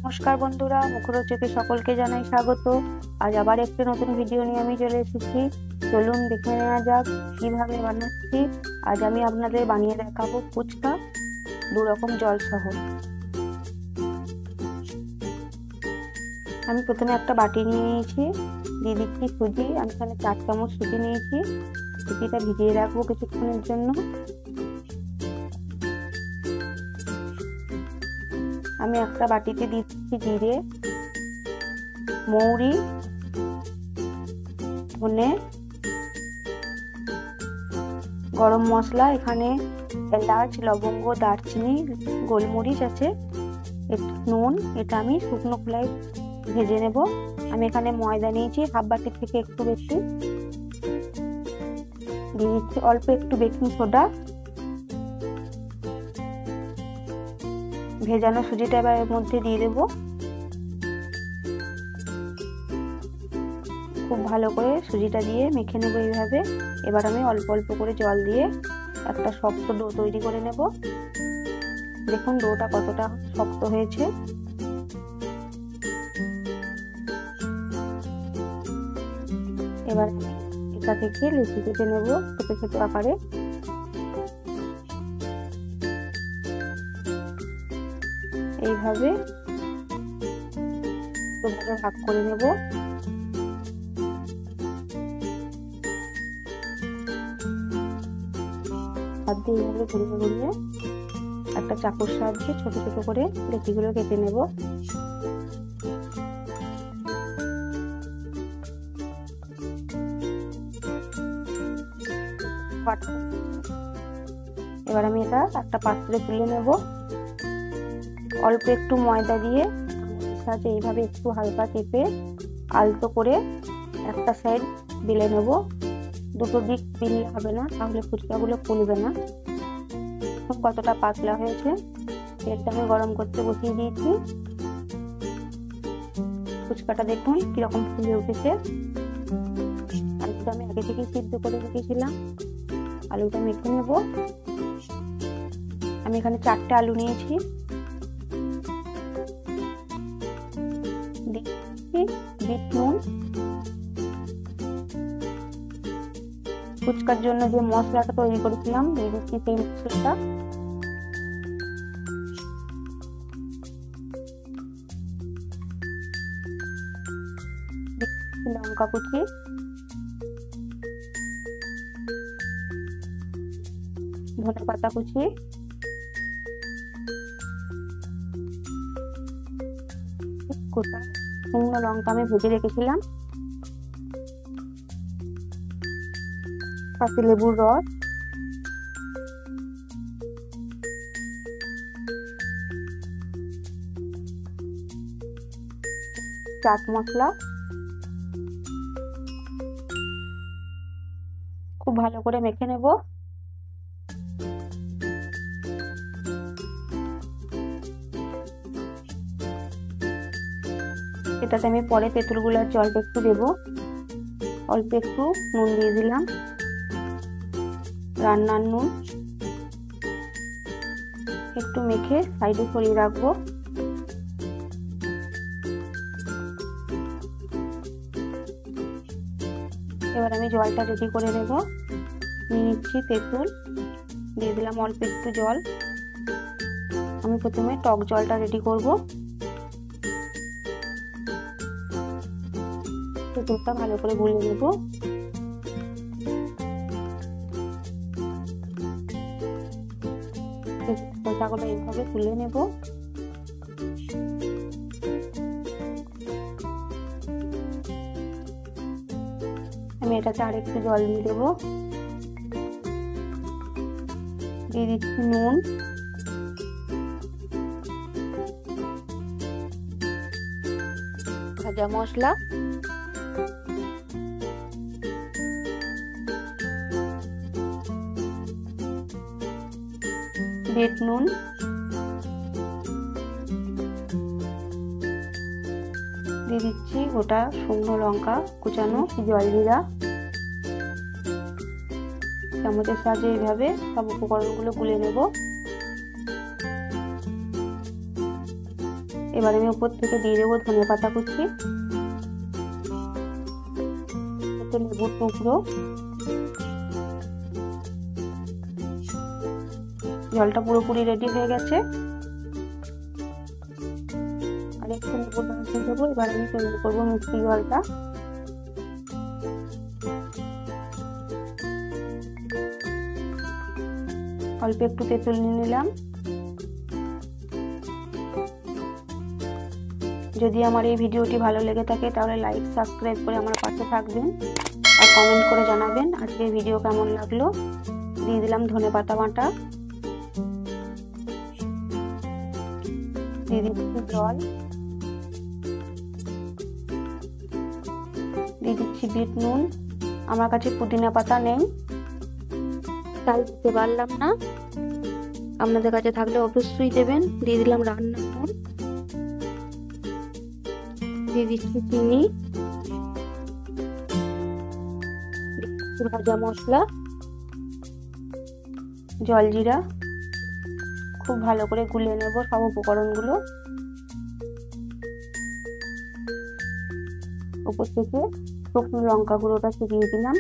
নমস্কার বন্ধুরা, মুখরোচকে সকলকে জানাই স্বাগত। আজ আবার একটি নতুন ভিডিও নিয়ে আমি চলে এসেছি। চলুন দেখে নেওয়া যাক কিভাবে বানাচ্ছি। আজ আমি আপনাদের বানিয়ে দেখাবো ফুচকা, 2 রকম জল সহ। আমি প্রথমে একটা বাটি নিয়ে নিয়েছি, দিয়ে দিচ্ছি সুজি। আমি এখানে 4 চামচ সুজি নিয়েছি। সুজিটা ভিজিয়ে রাখবো কিছুক্ষণের জন্য। আমি একটা বাটিতে দিচ্ছি জিরে, মৌরি, ধনে, গরম মশলা, এখানে এলাচ, লবঙ্গ, দারচিনি, গোলমরিচ আছে, একটু নুন। এটা আমি শুকনো খোলায় ভেজে নেব। আমি এখানে ময়দা নিয়েছি হাফ বাটি থেকে একটু বেশি। দিয়ে দিচ্ছি অল্প একটু বেকিং সোডা। ভেজানো সুজিটা এবার এর মধ্যে দিয়ে দেব। খুব ভালো করে সুজিটা দিয়ে মেখে নেব এইভাবে। এবার আমি অল্প অল্প করে জল দিয়ে একটা শক্ত ডো তৈরি করে নেব। দেখুন ডোটা কতটা শক্ত হয়েছে। এবার এটা থেকে লুচি কেটে নেব ছোট ছোট আকারে। এইভাবে ভাগ করে নেব। হাত দিয়ে এইভাবে ঘুরিয়ে ঘুরিয়ে একটা চাকুর সাহায্যে ছোট ছোট করে লেচিগুলো কেটে নেব। এবার আমি এটা একটা পাত্রে তুলে নেব। অল্প একটু ময়দা দিয়ে সাহায্যে এইভাবে একটু হালকা চেপে আলতো করে একটা সাইড বেলে নেব। দুটো দিক বেললে হবে না, তাহলে ফুচকাগুলো ফুলবে না। কতটা পাতলা হয়েছে। তেলটা আমি গরম করতে বসিয়ে দিয়েছি। ফুচকাটা দেখুন কিরকম ফুলে উঠেছে। আলুটা আমি আগে থেকেই সিদ্ধ করে রেখেছিলাম। আলুটা মেখে নেব। আমি এখানে 4টে আলু নিয়েছি। বিট নুন, ফুচকার জন্য যে মশলাটা তৈরি করেছিলাম দিয়ে দিচ্ছি সেই মশলাটা। লঙ্কা কুচি, ধনে পাতা কুচি, গোটা শুকনো লঙ্কা আমি ভেজে রেখেছিলাম, পাতি লেবুর রস, চাট মশলা। খুব ভালো করে মেখে নেব। এটাতে আমি পরে তেঁতুল গুলার জলটা একটু দেব। অল্প একটু নুন দিয়ে দিলাম, রান্নার নুন। একটু মেখে সাইডে সরিয়ে রাখবো। এবার আমি জলটা রেডি করে নেব। নিয়ে নিচ্ছি তেঁতুল, দিয়ে দিলাম অল্প একটু জল। আমি প্রথমে টক জলটা রেডি করব। তেঁতুলটা ভালো করে গুলে নেব। খোসাগুলো এইভাবে তুলে নেব। আমি এটাতে আর একটু জল দিয়ে দেবো। দিয়ে দিচ্ছি নুন, ভাজা মশলা, বিট নুন, দিয়ে দিচ্ছি গোটা শুকনো লঙ্কা কুচানো, জলজিরা। চামচের সাহায্যে এইভাবে সব উপকরণগুলো গুলে নেব। এবার আমি উপর থেকে দিয়ে দেবো ধনেপাতা কুচি, লেবুর টুকরো। জলটা পুরোপুরি রেডি হয়ে গেছে। আর একটু লেবু দিয়ে দেবো। এবার আমি তৈরি করবো মিষ্টি জলটা। অল্প একটু তেঁতুল নিয়ে নিলাম। যদি আমার এই ভিডিওটি ভালো লেগে থাকে তাহলে লাইক সাবস্ক্রাইব করে আমার পাশে থাকবেন আর কমেন্ট করে জানাবেন আজকের ভিডিও কেমন লাগলো। দিয়ে দিলাম ধনেপাতা বাটা, দিয়ে দিচ্ছি জল, দিয়ে দিচ্ছি বিট নুন। আমার কাছে পুদিনা পাতা নেই তাই দিতে পারলাম না, আপনাদের কাছে থাকলে অবশ্যই দেবেন। দিয়ে দিলাম রান্নার নুন, দিয়ে দিচ্ছি চিনি, ভাজা মশলা, জলজিরা। খুব ভালো করে গুলিয়ে নেব সব উপকরণগুলো। উপর থেকে শুকনো লঙ্কা গুঁড়োটা ছিটিয়ে দিলাম।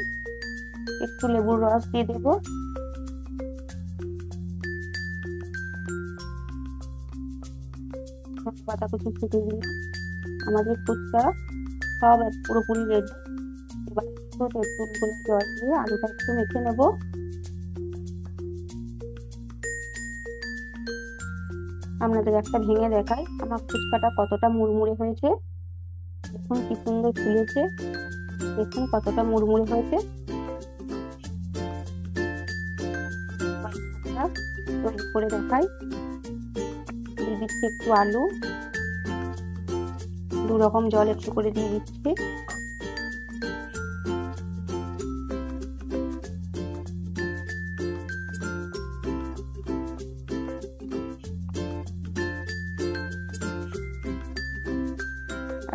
একটু লেবুর রস দিয়ে দেব। পাতা কুচি ছিটিয়ে দিলাম। আমাদের ফুচকা সব পুরোপুরি রেডি। এবার একটু তেঁতুল করে জল দিয়ে আলুটা একটু মেখে নেব। আপনাদের একটা ভেঙে দেখাই আমার ফুচকাটা কতটা মুড়মুড়ে হয়েছে। দেখুন কি সুন্দর ফুলেছে, দেখুন কতটা মুড়মুড়ে হয়েছে। তৈরি করে দেখাই। দিয়ে দিচ্ছি একটু আলু, 2 রকম জল একটু করে দিয়ে দিচ্ছি।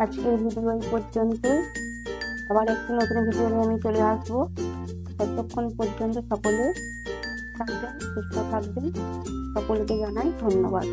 আজকের ভিডিও এই পর্যন্তই। আবার একটি নতুন ভিডিও নিয়ে আমি চলে আসবো। ততক্ষণ পর্যন্ত সকলে থাকবেন, সুস্থ থাকবেন। সকলকে জানাই ধন্যবাদ।